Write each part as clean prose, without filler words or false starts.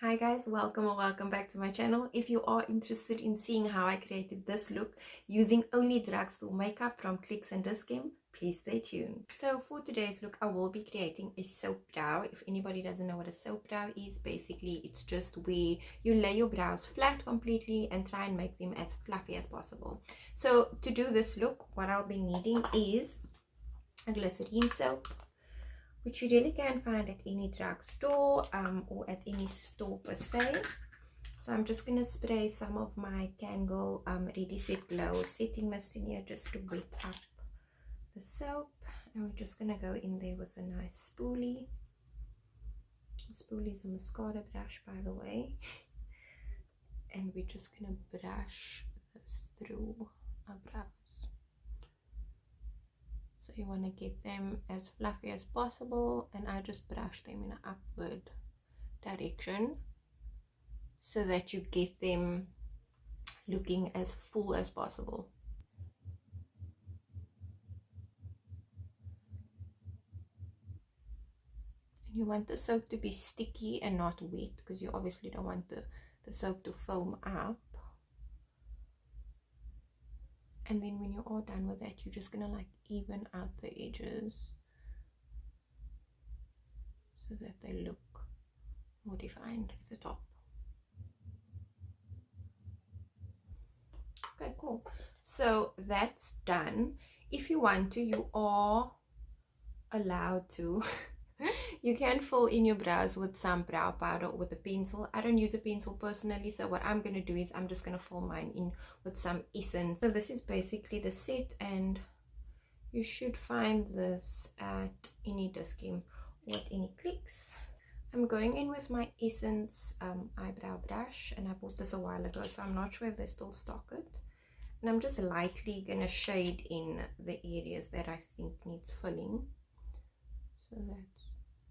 Hi guys, welcome or welcome back to my channel. If you are interested in seeing how I created this look using only drugstore makeup from Clicks Dischem, please stay tuned. So for today's look, I will be creating a soap brow. If anybody doesn't know what a soap brow is, basically it's just where you lay your brows flat completely and try and make them as fluffy as possible. So to do this look, what I'll be needing is a glycerine soap, which you really can find at any drugstore or at any store per se. So I'm just going to spray some of my Candid Ready Set Glow setting mist in here just to wet up the soap. And we're just going to go in there with a nice spoolie. The spoolie is a mascara brush, by the way. And we're just going to brush this through our brows. So you want to get them as fluffy as possible, and I just brush them in an upward direction so that you get them looking as full as possible. And you want the soap to be sticky and not wet, because you obviously don't want the soap to foam up. And then when you are done with that, you're just gonna like even out the edges so that they look more defined at the top. Okay, cool. So that's done. If you want to, you are allowed to you can fill in your brows with some brow powder or with a pencil. I don't use a pencil personally, so what I'm going to do is I'm just going to fill mine in with some essence. So this is basically the set, and you should find this at any Dischem or at any Clicks. I'm going in with my essence eyebrow brush, and I bought this a while ago, so I'm not sure if they still stock it. And I'm just lightly going to shade in the areas that I think needs filling. So that's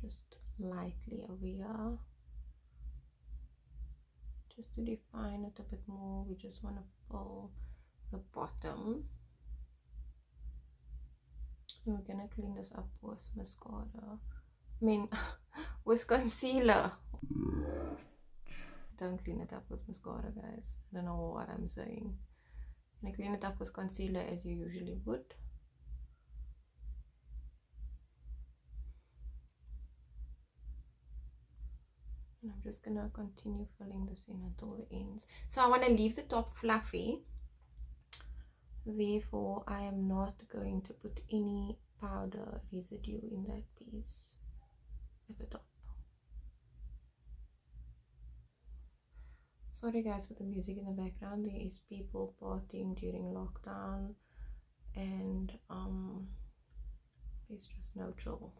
just lightly over here, just to define it a bit more. We just want to fill the bottom, and we're gonna clean this up with mascara. I mean with concealer. Don't clean it up with mascara, guys. I don't know what I'm saying. I'm gonna clean it up with concealer as you usually would. And I'm just gonna continue filling this in until the ends. So I want to leave the top fluffy, therefore I am not going to put any powder residue in that piece at the top. Sorry guys for the music in the background. There is people partying during lockdown, and there's just no chill.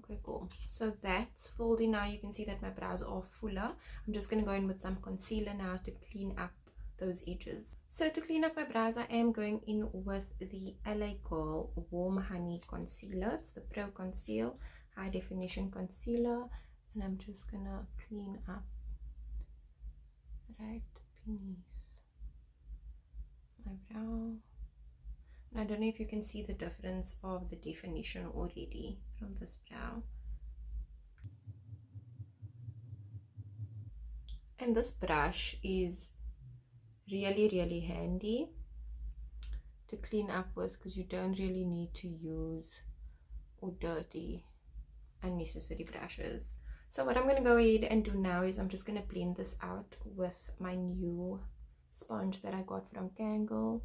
Okay, cool. So that's filled in now. You can see that my brows are fuller. I'm just going to go in with some concealer now to clean up those edges. So to clean up my brows, I am going in with the LA Girl Warm Honey Concealer. It's the Pro Conceal High Definition Concealer. And I'm just going to clean up right beneath my brow. I don't know if you can see the difference of the definition already from this brow. And this brush is really handy to clean up with, because you don't really need to use or dirty unnecessary brushes. So what I'm going to go ahead and do now is I'm just going to blend this out with my new sponge that I got from Candid.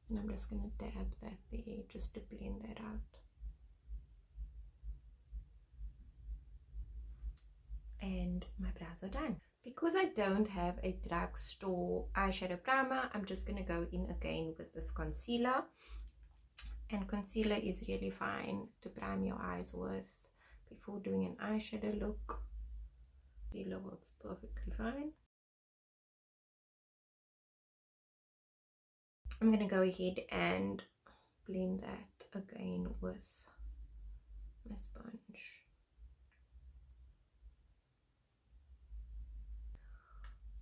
And I'm just going to dab that there just to blend that out. And my brows are done. Because I don't have a drugstore eyeshadow primer, I'm just going to go in again with this concealer. And concealer is really fine to prime your eyes with before doing an eyeshadow look. Concealer works perfectly fine. I'm going to go ahead and blend that again with my sponge.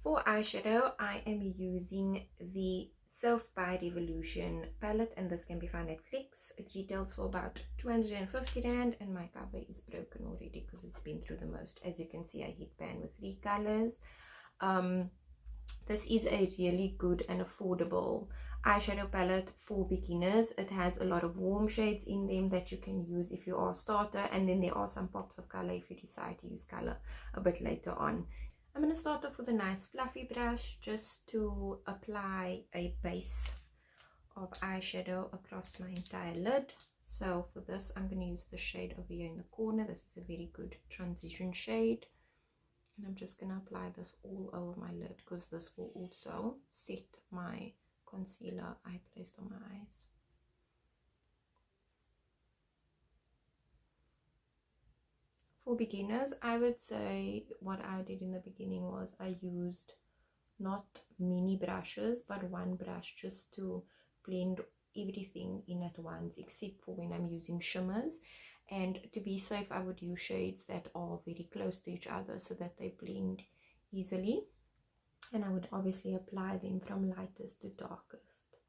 For eyeshadow, I am using the Soph by Revolution palette, and this can be found at Clicks. It retails for about 250 rand, and my cover is broken already because it's been through the most. As you can see, I hit pan with 3 colors. This is a really good and affordable eyeshadow palette for beginners. It has a lot of warm shades in them that you can use if you are a starter, and then there are some pops of color if you decide to use color a bit later on. I'm going to start off with a nice fluffy brush just to apply a base of eyeshadow across my entire lid. So for this, I'm going to use the shade over here in the corner. This is a very good transition shade. And I'm just going to apply this all over my lid because this will also set my concealer I placed on my eyes. For beginners, I would say what I did in the beginning was I used not many brushes but one brush just to blend everything in at once, except for when I'm using shimmers. And to be safe, I would use shades that are very close to each other so that they blend easily. And I would obviously apply them from lightest to darkest,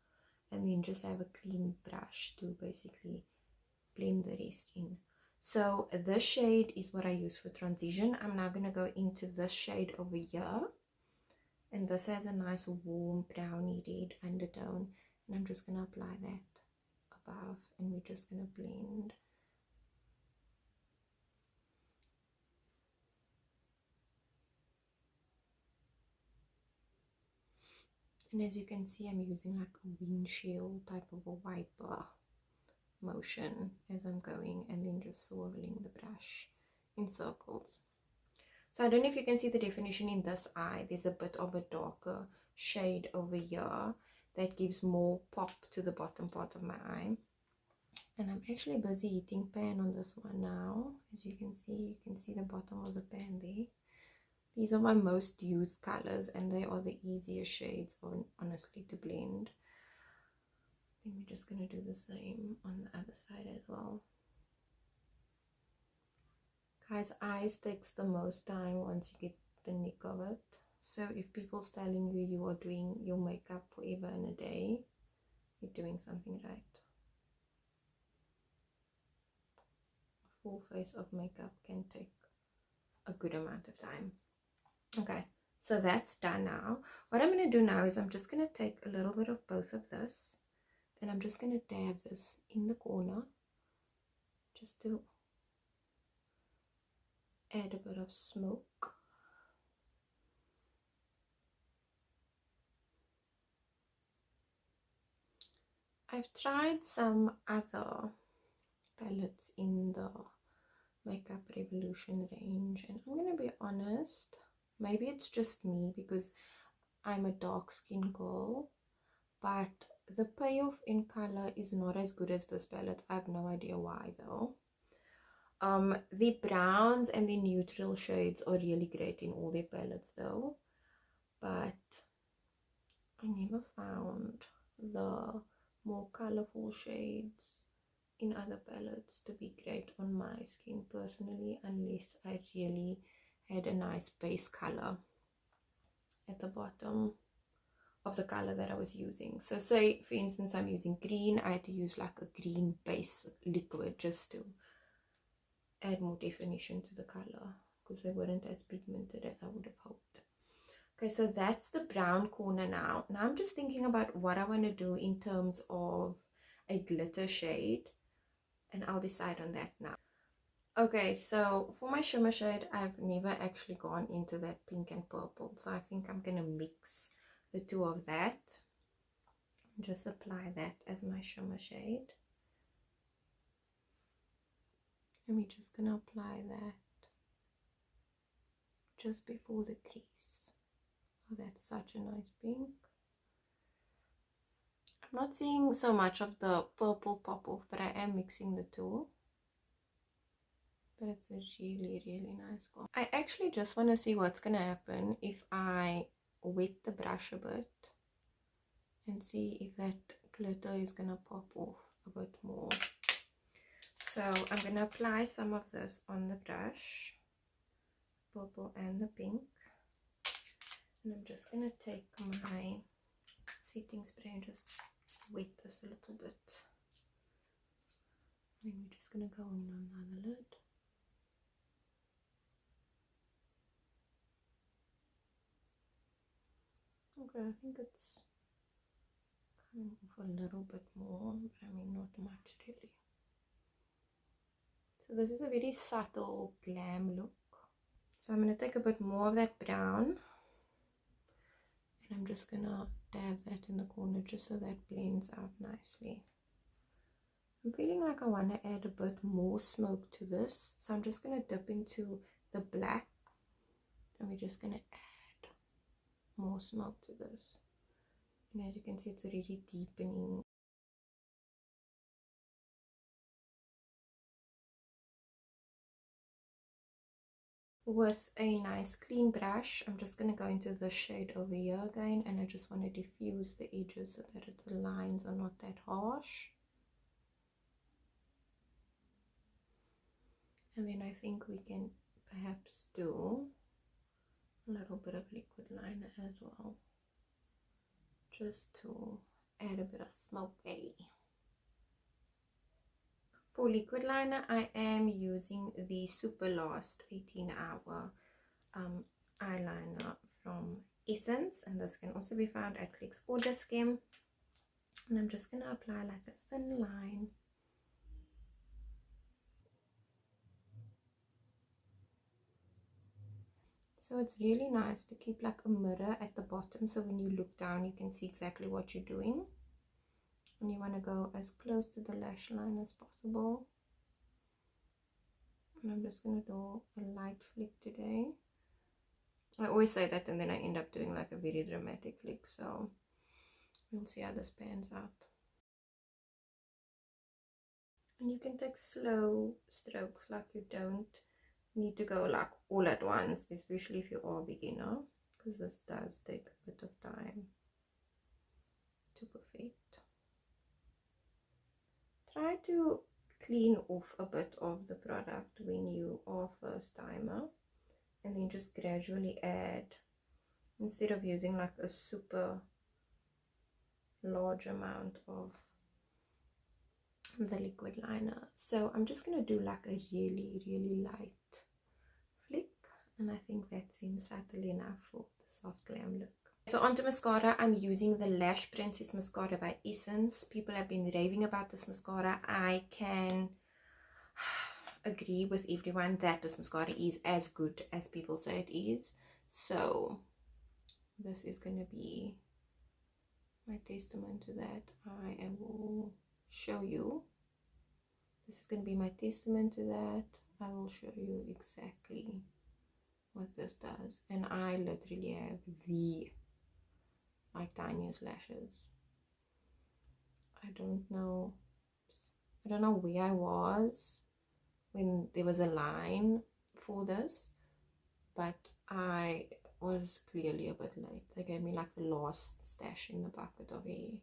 and then just have a clean brush to basically blend the rest in. So this shade is what I use for transition. I'm now going to go into this shade over here, and this has a nice warm browny red undertone, and I'm just going to apply that above, and we're just going to blend. And as you can see, I'm using like a windshield type of a wiper motion as I'm going, and then just swirling the brush in circles. So I don't know if you can see the definition in this eye. There's a bit of a darker shade over here that gives more pop to the bottom part of my eye. And I'm actually busy heating pan on this one now. As you can see the bottom of the pan there. These are my most used colors, and they are the easiest shades honestly to blend. Then we're just going to do the same on the other side as well. Guys, eyes takes the most time once you get the nick of it. So if people's telling you you are doing your makeup forever and a day, you're doing something right. A full face of makeup can take a good amount of time. Okay, so that's done now. What I'm going to do now is I'm just going to take a little bit of both of this, and I'm just going to dab this in the corner just to add a bit of smoke. I've tried some other palettes in the Makeup Revolution range, and I'm going to be honest, maybe it's just me because I'm a dark skin girl, but the payoff in color is not as good as this palette. I have no idea why though. The browns and the neutral shades are really great in all their palettes though, but I never found the more colorful shades in other palettes to be great on my skin personally, unless I really had a nice base color at the bottom of the color that I was using. So say for instance I'm using green, I had to use like a green base liquid just to add more definition to the color, because they weren't as pigmented as I would have hoped. Okay, so that's the brown corner now. Now I'm just thinking about what I want to do in terms of a glitter shade, and I'll decide on that now. Okay, so for my shimmer shade, I've never actually gone into that pink and purple, so I think I'm gonna mix the two of that. Just apply that as my shimmer shade, and we're just gonna apply that just before the crease. Oh, that's such a nice pink. I'm not seeing so much of the purple pop off, but I am mixing the two. But it's a really, really nice color. I actually just want to see what's going to happen if I wet the brush a bit and see if that glitter is going to pop off a bit more. So I'm going to apply some of this on the brush, purple and the pink. And I'm just going to take my setting spray and just wet this a little bit. Then we're just going to go in on the other lid. Okay, I think it's coming off a little bit more, but I mean not much really. So this is a very subtle glam look. So I'm going to take a bit more of that brown and I'm just going to dab that in the corner just so that blends out nicely. I'm feeling like I want to add a bit more smoke to this, so I'm just going to dip into the black and we're just going to add more smoke to this. And as you can see, it's already deepening. With a nice clean brush, I'm just going to go into the shade over here again, and I just want to diffuse the edges so that the lines are not that harsh. And then I think we can perhaps do a little bit of liquid liner as well, just to add a bit of smoke. For liquid liner, I am using the Super Last 18-hour eyeliner from Essence, and this can also be found at Clicks or Dischem. And I'm just going to apply like a thin line. So it's really nice to keep like a mirror at the bottom, so when you look down you can see exactly what you're doing. And you want to go as close to the lash line as possible. And I'm just going to do a light flick today. I always say that and then I end up doing like a very dramatic flick, so we'll see how this pans out. And you can take slow strokes, like you don't need to go like all at once, especially if you are a beginner, because this does take a bit of time to perfect. Try to clean off a bit of the product when you are first timer, and then just gradually add, instead of using like a super large amount of the liquid liner. So I'm just going to do like a really light flick, and I think that seems subtle enough for the soft glam look. So onto mascara, I'm using the Lash Princess Mascara by Essence. People have been raving about this mascara. I can agree with everyone that this mascara is as good as people say it is. So this is going to be my testament to that. I will show you. This is going to be my testament to that. I will show you exactly what this does. And I literally have the tiniest lashes. I don't know where I was when there was a line for this, but I was clearly a bit late. They gave me like the last stash in the bucket of hair.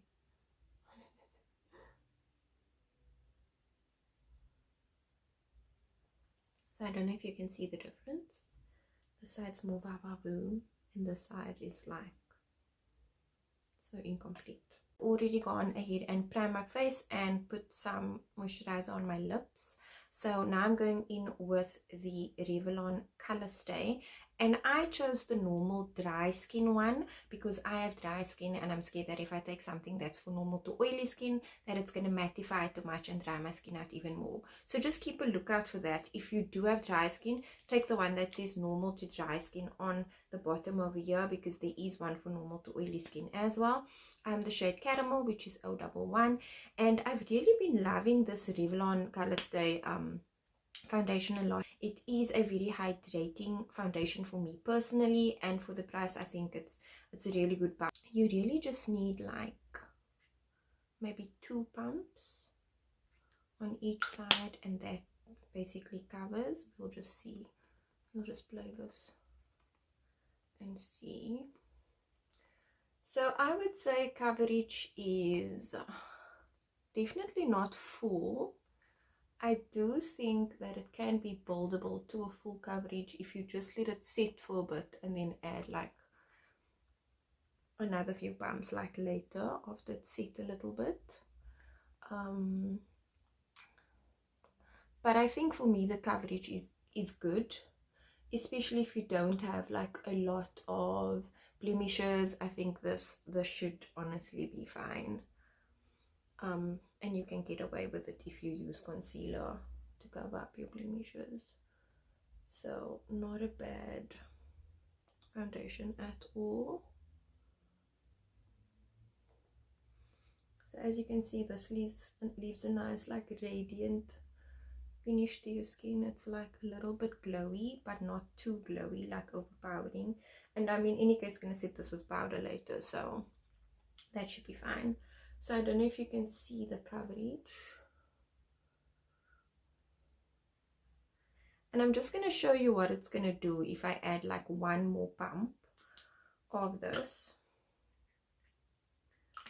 So I don't know if you can see the difference. This side's more avaliable and this side is like so incomplete. Already gone ahead and prime my face and put some moisturizer on my lips. So now I'm going in with the Revlon Color Stay, and I chose the normal dry skin one because I have dry skin and I'm scared that if I take something that's for normal to oily skin, that it's going to mattify too much and dry my skin out even more. So just keep a lookout for that. If you do have dry skin, take the one that says normal to dry skin on the bottom over here, because there is one for normal to oily skin as well. The shade Caramel, which is 011, and I've really been loving this Revlon Color Stay foundation a lot. It is a very hydrating foundation for me personally, and for the price I think it's a really good buy. You really just need like maybe 2 pumps on each side, and that basically covers. We'll just see. We'll just play this and see. So I would say coverage is definitely not full. I do think that it can be buildable to a full coverage if you just let it sit for a bit and then add like another few pumps like later after it's set a little bit. But I think for me the coverage is good, especially if you don't have like a lot of blemishes. I think this should honestly be fine. And you can get away with it if you use concealer to cover up your blemishes. So not a bad foundation at all. So as you can see, this leaves a nice like radiant finish to your skin. It's like a little bit glowy, but not too glowy, like overpowering. And I'm in any case gonna set this with powder later, so that should be fine. So I don't know if you can see the coverage. And I'm just gonna show you what it's gonna do if I add like one more pump of this.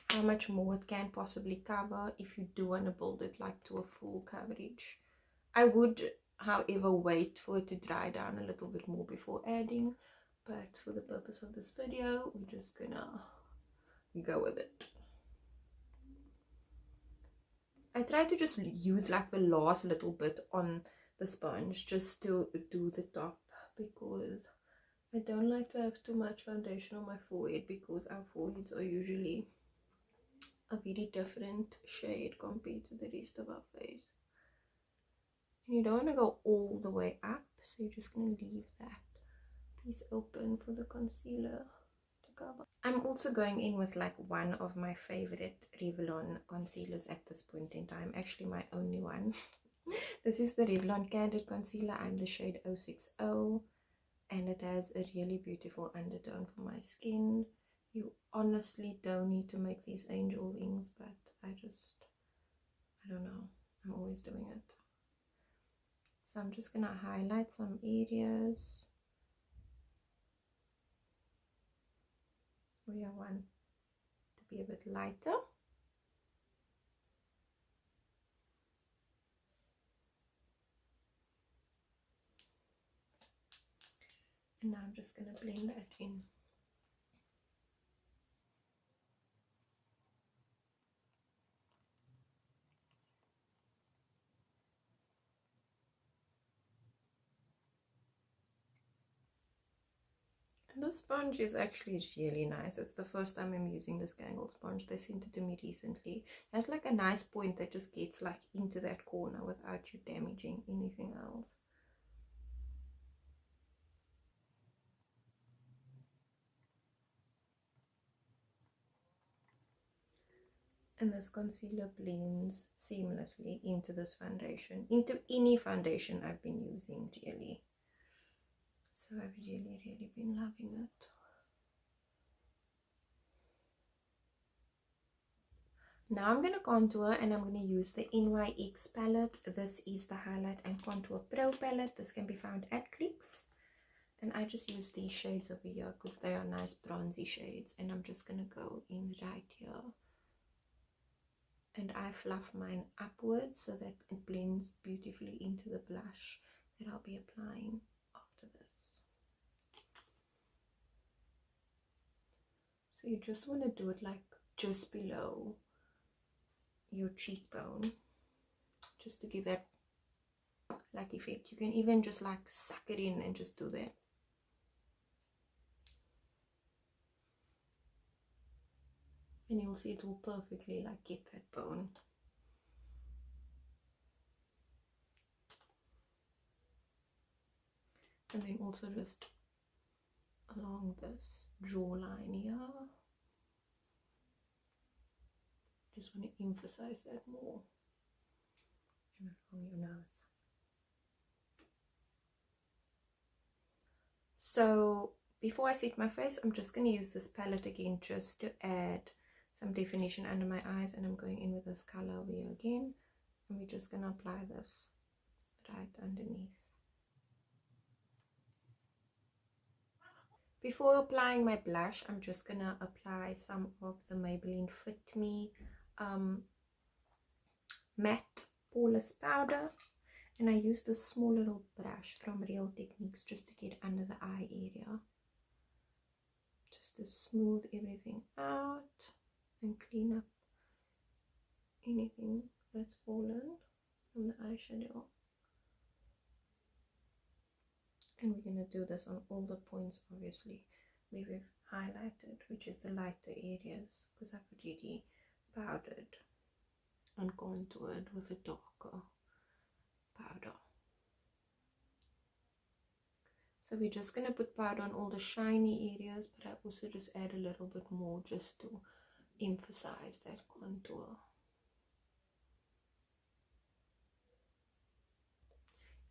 How much more it can possibly cover if you do want to build it like to a full coverage. I would, however, wait for it to dry down a little bit more before adding, but for the purpose of this video, we're just gonna go with it. I try to just use like the last little bit on the sponge just to do the top, because I don't like to have too much foundation on my forehead, because our foreheads are usually a very different shade compared to the rest of our face. And you don't want to go all the way up, so you're just going to leave that piece open for the concealer to cover. I'm also going in with like one of my favorite Revlon concealers at this point in time, actually my only one. This is the Revlon Candid concealer. I'm the shade 060, and it has a really beautiful undertone for my skin. You honestly don't need to make these angel wings, but I don't know, I'm always doing it. So I'm just gonna highlight some areas where I want to be a bit lighter. And now I'm just gonna blend that in. This sponge is actually really nice. It's the first time I'm using this Gangle sponge. They sent it to me recently. It has like a nice point that just gets like into that corner without you damaging anything else. And this concealer blends seamlessly into this foundation, into any foundation I've been using, really. So I've really been loving it. Now I'm going to contour, and I'm going to use the NYX palette. This is the Highlight and Contour Pro palette. This can be found at Clicks. And I just use these shades over here because they are nice bronzy shades. And I'm just going to go in right here. And I fluff mine upwards so that it blends beautifully into the blush that I'll be applying after this. So you just want to do it like just below your cheekbone, just to give that like effect. You can even just like suck it in and just do that. And you'll see it will perfectly like get that bone. And then also just along this jawline here. Just want to emphasize that more. And along your nose. So before I set my face, I'm just going to use this palette again just to add some definition under my eyes. And I'm going in with this color over here again. And we're just going to apply this right underneath. Before applying my blush, I'm just going to apply some of the Maybelline Fit Me matte poreless powder. And I use this small little brush from Real Techniques just to get under the eye area. Just just to smooth everything out and clean up anything that's fallen from the eyeshadow. And we're going to do this on all the points, obviously, where we've highlighted, which is the lighter areas, because I've already powdered and contoured with a darker powder. So we're just going to put powder on all the shiny areas, but I also just add a little bit more just to emphasize that contour.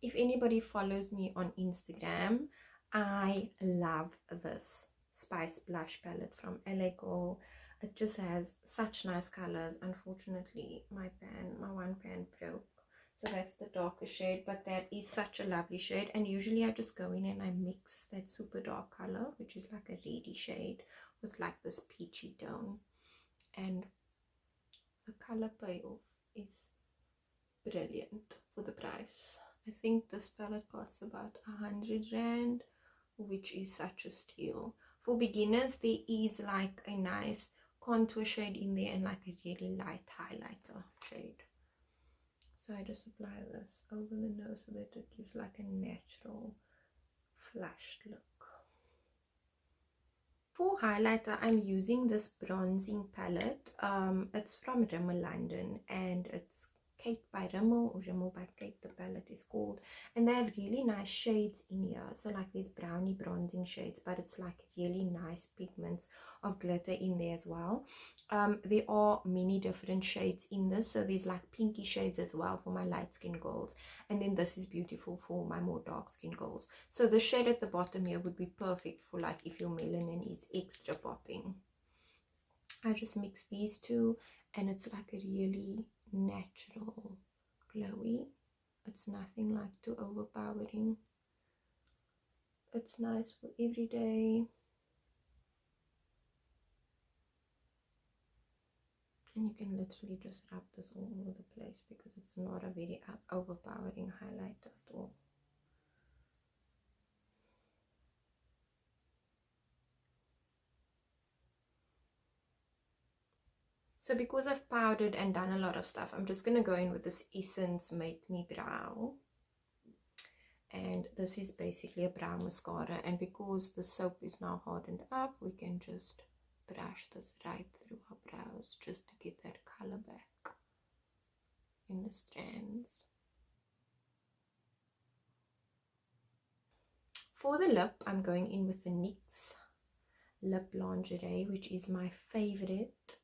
If anybody follows me on Instagram, I love this Spice Blush palette from LA Girl. It just has such nice colors. Unfortunately, my one pan broke. So that's the darker shade, but that is such a lovely shade. And usually I just go in and I mix that super dark color, which is like a reddy shade, with like this peachy tone. And the color payoff is brilliant for the price. I think this palette costs about 100 rand, which is such a steal. For beginners, there is like a nice contour shade in there and like a really light highlighter shade. So I just apply this over the nose so that it gives like a natural flushed look. For highlighter, I'm using this bronzing palette. It's from Rimmel London, and it's Kate by Rimmel, or Rimmel by Kate, the palette is called. And they have really nice shades in here. So like these brownie bronzing shades, but it's like really nice pigments of glitter in there as well. There are many different shades in this. So there's like pinky shades as well for my light skin girls. And then this is beautiful for my more dark skin girls. So the shade at the bottom here would be perfect for like if your melanin is extra popping. I just mix these two and it's like a really natural glowy. It's nothing like too overpowering. It's nice for every day. And you can literally just rub this all over the place because it's not a very overpowering highlighter at all. So because I've powdered and done a lot of stuff, I'm just going to go in with this Essence Make Me Brow. And this is basically a brow mascara. And because the soap is now hardened up, we can just brush this right through our brows just to get that color back in the strands. For the lip, I'm going in with the NYX Lip Lingerie, which is my favorite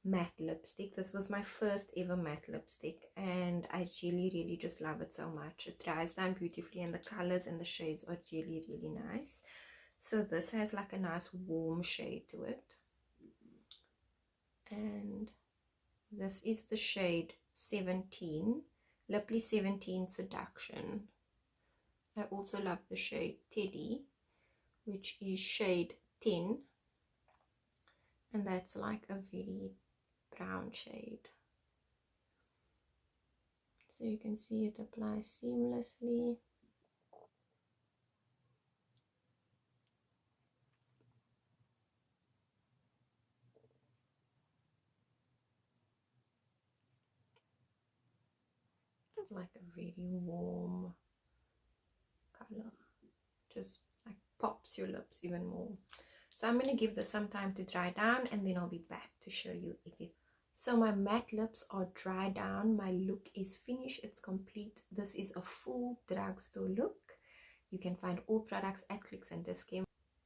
matte lipstick. This was my first ever matte lipstick and I really just love it so much. It dries down beautifully and the colors and the shades are really nice. So this has like a nice warm shade to it, and this is the shade 17, Lipply 17 Seduction. I also love the shade Teddy, which is shade 10, and that's like a very brown shade. So you can see it applies seamlessly. It's like a really warm color, just like pops your lips even more. So I'm going to give this some time to dry down and then I'll be back to show you everything. So my matte lips are dry down. My look is finished. It's complete. This is a full drugstore look. You can find all products at Clicks Dischem.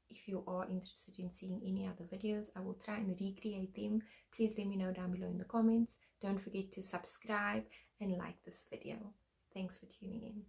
If you are interested in seeing any other videos, I will try and recreate them. Please let me know down below in the comments. Don't forget to subscribe and like this video. Thanks for tuning in.